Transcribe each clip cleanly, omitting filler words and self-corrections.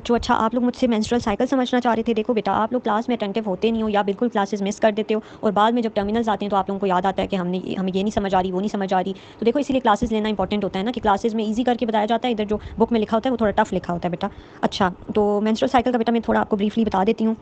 बच्चों, अच्छा आप लोग मुझसे मेंस्ट्रुअल साइकिल समझना चाह रहे थे। देखो बेटा, आप लोग क्लास में अटेंटिव होते नहीं हो या बिल्कुल क्लासेस मिस कर देते हो और बाद में जब टर्मिनल्स आते हैं तो आप लोगों को याद आता है कि हमें ये नहीं समझ आ रही, वो नहीं समझ आ रही। तो देखो इसीलिए क्लासेस लेना इंपॉर्टेंट होता है ना, कि क्लासेस में ईजी करके बताया जाता है, इधर जो बुक में लिखा होता है वो थोड़ा टफ लिखा होता है बेटा। अच्छा, तो मेंस्ट्रुअल साइकिल का बेटा मैं थोड़ा आपको ब्रीफली बता देती हूँ।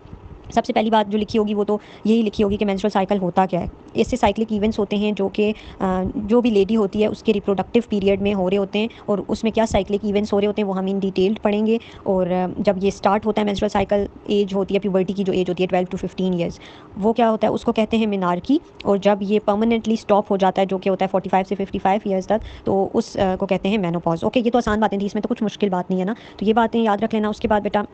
सबसे पहली बात जो लिखी होगी वो तो यही लिखी होगी कि मेंस्ट्रुअल साइकिल होता क्या है। इससे साइक्लिक इवेंट्स होते हैं जो कि जो भी लेडी होती है उसके रिप्रोडक्टिव पीरियड में हो रहे होते हैं, और उसमें क्या साइक्लिक इवेंट्स हो रहे होते हैं वो हम इन डिटेल्ड पढ़ेंगे। और जब ये स्टार्ट होता है मेंस्ट्रुअल साइकिल, एज होती है प्यूबर्टी की, जो एज होती है 12 to 15 ईयर्स, वो क्या होता है उसको कहते हैं मिनार्की। और जब ये परमानेंटली स्टॉप हो जाता है जो कि होता है 45 से 55 ईयर्स तक, तो उस को कहते हैं मेनोपॉज। ओके, ये तो आसान बातें थी, इसमें तो कुछ मुश्किल बात नहीं है ना, तो ये बातें याद रख लेना। उसके बाद बेटा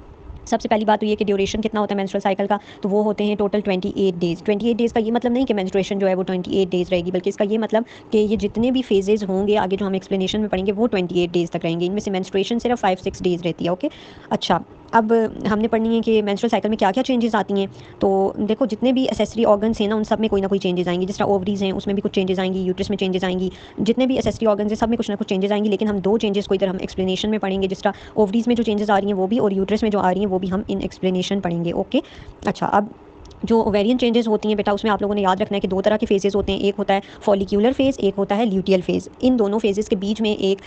सबसे पहली बात तो ये कि ड्यूरेशन कितना होता है मेंस्ट्रुअल साइकिल का, तो वो होते हैं टोटल 28 डेज़। 28 डेज़ का ये मतलब नहीं कि मेंस्ट्रुएशन जो है वो 28 डेज़ रहेगी, बल्कि इसका ये मतलब कि ये जितने भी फेजेज़ होंगे आगे जो हम एक्सप्लेनेशन में पढ़ेंगे वो 28 डेज़ तक रहेंगे। इनमें से मेंस्ट्रुएशन सिर्फ 5-6 डेज़ रहती है। ओके, अच्छा अब हमने पढ़नी है कि मेंस्ट्रुअल साइकिल में क्या क्या चेंजेस आती हैं। तो देखो जितने भी एसेसरी ऑर्गन्स हैं ना उन सब में कोई ना कोई चेंजेस आएंगी। जिस तरह ओवरीज हैं उसमें भी कुछ चेंजेस आएंगी, यूट्रस में चेंजेस आएंगी, जितने भी एसेसरी ऑर्गन्स हैं सब में कुछ ना कुछ चेंजेस आएंगी। लेकिन हम दो चेंजेस को इधर हम एक्सप्लेनेशन में पढ़ेंगे, जिस तरह ओवरीज में जो चेंजेस आ रही हैं वो भी, और यूट्रस में जो आ रही हैं वो भी हम इन एक्सप्लेनेशन पढ़ेंगे। ओके, अच्छा अब जो ओवेरियन चेंजेस होती हैं बेटा, उसमें आप लोगों ने याद रखना है कि दो तरह के फेजेस होते हैं। एक होता है फॉलिक्यूलर फेज, एक होता है ल्यूटियल फेज। इन दोनों फेजेस के बीच में एक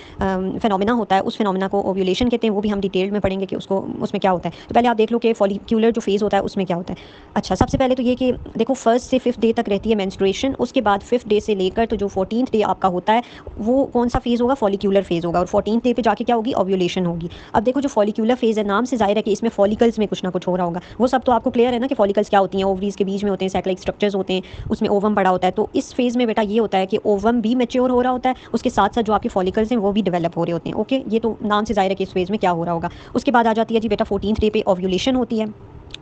फिनोमेना होता है, उस फिनोमेना को ओव्यूलेशन कहते हैं। वो भी हम डिटेल में पढ़ेंगे कि उसको उसमें क्या होता है। तो पहले आप देख लो कि फॉलिक्यूलर जो फेज होता है उसमें क्या होता है। अच्छा, सबसे पहले तो ये कि देखो 1st से 5th डे तक रहती है मेंस्ट्रुएशन, उसके बाद 5th डे से लेकर तो जो 14th डे आपका होता है वो कौन सा फेज होगा, फॉलिक्यूलर फेज होगा। और 14th डे पे जाके क्या होगी, ओव्यूलेशन होगी। अब देखो जो फॉलिक्यूलर फेज है, नाम से जाहिर है कि इसमें फॉलिकल्स में कुछ ना कुछ हो रहा होगा। वो सब तो आपको क्लियर है ना कि फॉलिकल्स क्या होती हैं, ओवरीज के बीच में होते हैं, साइक्लिक स्ट्रक्चर्स होते हैं, उसमें ओवम पड़ा होता है। तो इस फेज में बेटा ये होता है कि ओवम भी मैच्योर हो रहा होता है, उसके साथ साथ जो आपके फॉलिकल्स हैं वो भी डेवलप हो रहे होते हैं। ओके, ये तो नाम से जाहिर है कि इस फेज में क्या हो रहा होगा। उसके बाद आ जाती है जी बेटा 14th डे पे ओव्यूलेशन होती है।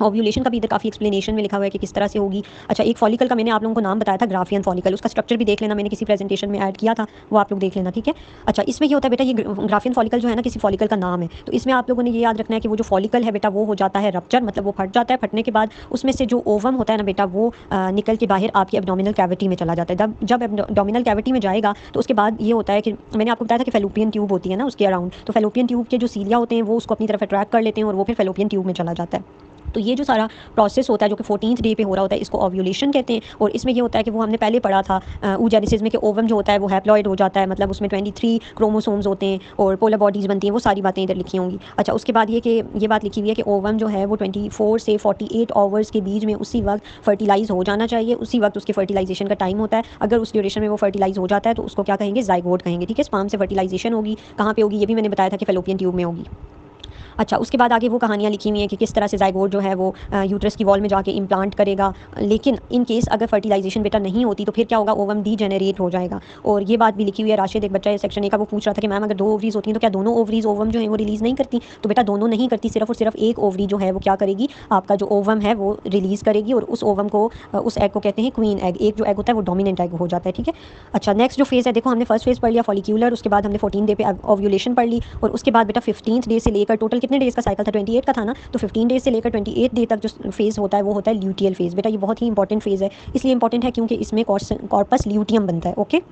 ओव्यूलेशन का भी इधर काफ़ी एक्सप्लेनेशन में लिखा हुआ है कि किस तरह से होगी। अच्छा, एक फॉलिकल का मैंने आप लोगों को नाम बताया था, ग्राफियन फॉलिकल, उसका स्ट्रक्चर भी देख लेना, मैंने किसी प्रेजेंटेशन में ऐड किया था, वो आप लोग देख लेना, ठीक है। अच्छा, इसमें ये होता है बेटा, ये ग्राफियन फॉलिकल जो है ना किसी फॉलिकल का नाम है, तो इसमें आप लोगों ने ये याद रखना है कि वो जो फॉलिकल है बेटा वो हो जाता है रप्चर, मतलब वो फट जाता है। फटने के बाद उसमें से जो ओवम होता है ना बेटा वो निकल के बाहर आपकी एब्डोमिनल कैविटी में चला जाता है। जब एब्डोमिनल कैविटी में जाएगा तो उसके बाद ये होता है कि मैंने आपको बताया था कि फेलोपियन ट्यूब होती है ना उसके अराउंड, तो फेलोपियन ट्यूब के जो सीलिया होते हैं वो उसको अपनी तरफ अट्रैक्ट कर लेते हैं और वो फिर फेलोपियन ट्यूब में चला जाता है। तो ये जो सारा प्रोसेस होता है जो कि 14th डे पे हो रहा होता है, इसको ओव्यूलेशन कहते हैं। और इसमें ये होता है कि वो हमने पहले पढ़ा था oogenesis में कि ओवम जो होता है वो हैप्लॉइड हो जाता है, मतलब उसमें 23 क्रोमोसोम्स होते हैं और पोलर बॉडीज़ बनती हैं, वो सारी बातें इधर लिखी होंगी। अच्छा, उसके बाद ये बात लिखी हुई है कि ओवम जो है वो 24 से 48 आवर्स के बीच में उसी वक्त फर्टिलाइज हो जाना चाहिए, उसी वक्त उसके फर्टिलाइजेशन का टाइम होता है। अगर उस ड्यूरेशन में वो फर्टिलाइज हो जाता है तो उसको क्या कहेंगे, जाइगोट कहेंगे, ठीक है। स्पर्म से फर्टिलाइजेशन होगी, कहाँ पे होगी ये भी मैंने बताया था कि फेलोपियन ट्यूब में होगी। अच्छा, उसके बाद आगे वो कहानियाँ लिखी हुई हैं कि किस तरह से जाइगोट जो है वो यूट्रस की वॉल में जाके इम्प्लांट करेगा। लेकिन इन केस अगर फर्टिलाइजेशन बेटा नहीं होती तो फिर क्या होगा, ओवम डीजेनरेट हो जाएगा। और ये बात भी लिखी हुई है, राशिद एक बच्चा है सेक्शन ए का, वो पूछ रहा था कि मैम अगर 2 ओवरीज होती हैं तो क्या दोनों ओवरीज ओवम जो है वो रिलीज़ नहीं करती। तो बेटा दोनों नहीं करती, सिर्फ और सिर्फ एक ओवरी जो है वो क्या करेगी, आपका जो ओवम है वो रिलीज़ करेगी, और उस ओवम को उस एग को कहते हैं क्वीन एग। एक जो एग होता है वो डोमिनेंट एग हो जाता है, ठीक है। अच्छा, नेक्स्ट जो फेज़ है, देखो हमने फर्स्ट फेज़ पढ़ लिया फॉलिक्यूलर, उसके बाद हमने 14 डे पे ओव्यूलेशन पढ़ ली, और उसके बाद बेटा 15th डे से लेकर टोटल कितने डेज़ का साइकिल था, 28 का था ना, तो 15 डेज से लेकर 28 डे तक जो फेज़ होता है वो होता है ल्यूटियल फेज़। बेटा ये बहुत ही इंपॉर्टेंट फेज़ है, इसलिए इंपॉर्टेंट है क्योंकि इसमें कॉर्पस ल्यूटियम बनता है। ओके,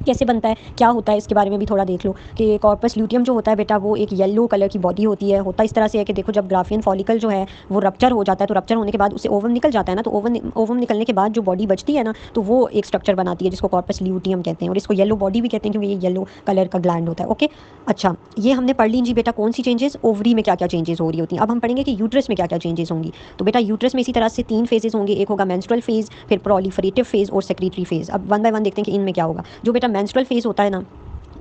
कैसे बनता है, क्या होता है, इसके बारे में भी थोड़ा देख लो कि कॉर्पस ल्यूटियम जो होता है बेटा वो एक येलो कलर की बॉडी होती है। होता इस तरह से है कि देखो जब ग्राफियन फॉलिकल जो है वो रप्चर हो जाता है, तो रप्चर होने के बाद उससे ओवम निकल जाता है ना, तो ओवम निकलने के बाद जो बॉडी बचती है ना, तो वो एक स्ट्रक्चर बनाती है जिसको कॉर्पस ल्यूटियम कहते हैं, और इसको येलो बॉडी भी कहते हैं क्योंकि ये येलो कलर का ग्लैंड होता है। ओके, अच्छा ये हमने पढ़ ली जी बेटा कौन सी चेंजेस, ओवरी में क्या क्या चेंजेस हो रही होती हैं। अब हम पढ़ेंगे कि यूट्रस में क्या क्या चेंजेस होंगी। तो बेटा यूट्रस में इसी तरह से 3 फेजेस होंगे, एक होगा मेंस्ट्रुअल फेज, फिर प्रोलिफरेटिव फेज और सेक्रेटरी फेज। अब वन बाय वन देखते हैं कि इनमें क्या होगा। जो बेटा मेंस्ट्रुअल फेज होता है ना,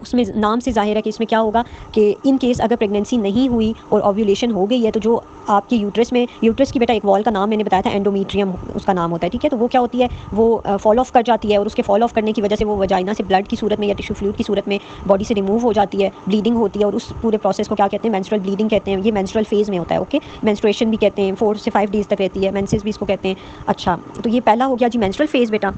उसमें नाम से जाहिर है कि इसमें क्या होगा कि इन केस अगर प्रेगनेंसी नहीं हुई और ओव्यूलेशन हो गई है, तो जो आपके यूट्रस की बेटा एक वॉल का नाम मैंने बताया था, एंडोमेट्रियम उसका नाम होता है, ठीक है। तो वो क्या होती है, वो फॉल ऑफ कर जाती है, और उसके फॉल ऑफ करने की वजह से वो वजाइना से ब्लड की सूरत में या टिश्यू फ्लूइड की सूरत में बॉडी से रिमूव हो जाती है, ब्लीडिंग होती है, और उस पूरे प्रोसेस को क्या कहते हैं, मेंस्ट्रुअल ब्लीडिंग कहते हैं। ये मेंस्ट्रुअल फेज में होता है। ओके, मेंस्ट्रुएशन भी कहते हैं, 4 से 5 डेज तक रहती है, मेंसेस भी इसको कहते हैं। अच्छा, तो ये पहला हो गया जी मेंस्ट्रुअल फेज बेटा।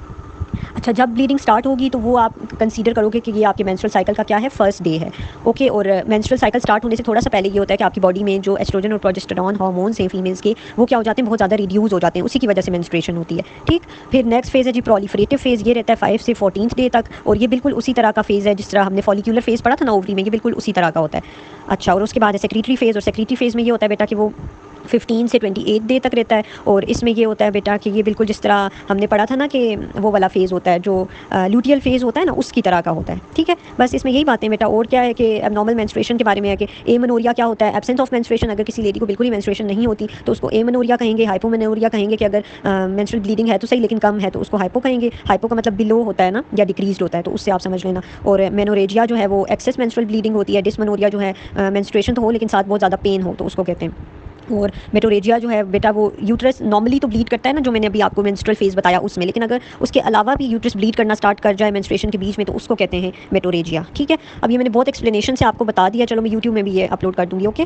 अच्छा, जब ब्लीडिंग स्टार्ट होगी तो वो आप कंसीडर करोगे कि ये आपके मेंस्ट्रुअल साइकिल का क्या है, फर्स्ट डे है। ओके, और मेंस्ट्रुअल साइकिल स्टार्ट होने से थोड़ा सा पहले ये होता है कि आपकी बॉडी में जो एस्ट्रोजन और प्रोजेस्टेरॉन हार्मोन्स हैं फीमेल्स के, वो क्या हो जाते हैं, बहुत ज़्यादा रिड्यूस हो जाते हैं, उसी की वजह से मेंस्ट्रुएशन होती है। ठीक, फिर नेक्स्ट फेज़ है जी प्रोलिफरेटिव फेज़, ये रहता है 5 से 14th डे तक, और ये बिल्कुल उसी तरह का फेज़ है जिस तरह हमने फॉलिक्यूलर फेज़ पढ़ा था ना ओवरी में, ये बिल्कुल उसी तरह का होता है। अच्छा, और उसके बाद है सेक्रेटरी फेज़, और सेक्रेटरी फेज़ में ये होता है बेटा कि वो 15 से 28 डे तक रहता है, और इसमें ये होता है बेटा कि ये बिल्कुल जिस तरह हमने पढ़ा था ना कि वो वाला फेज़ होता है जो ल्यूटियल फेज़ होता है ना, उसकी तरह का होता है। ठीक है, बस इसमें यही बातें बेटा। और क्या है कि एबनॉर्मल मेंस्ट्रुएशन के बारे में है कि एमेनोरिया क्या होता है, एब्सेंस ऑफ मेंस्ट्रुएशन, अगर किसी लेडी को बिल्कुल ही मेंस्ट्रुएशन नहीं होती तो उसको एमेनोरिया कहेंगे, हाइपोमेनोरिया कहेंगे कि अगर मेंस्ट्रुअल ब्लीडिंग है तो सही लेकिन कम है तो उसको हाइपो कहेंगे। हाइपो का मतलब बिलो होता है ना, या डिक्रीज्ड होता है, तो उससे आप समझ लेना। और मेनोरेजिया जो है वो एक्सेस मेंस्ट्रुअल ब्लीडिंग होती है। डिसमेनोरिया जो है मेंस्ट्रुएशन तो हो लेकिन साथ बहुत ज़्यादा पेन हो, तो उसको कहते हैं। और मेटोरेजिया जो है बेटा वो यूट्रस नॉर्मली तो ब्लीड करता है ना, जो मैंने अभी आपको मेंस्ट्रुअल फेज़ बताया उसमें, लेकिन अगर उसके अलावा भी यूट्रस ब्लीड करना स्टार्ट कर जाए मेंस्ट्रुएशन के बीच में तो उसको कहते हैं मेटोरेजिया। ठीक है, अब ये मैंने बहुत एक्सप्लेनेशन से आपको बता दिया, चलो मैं यूट्यूब में भी ये अपलोड कर दूँगी। ओके।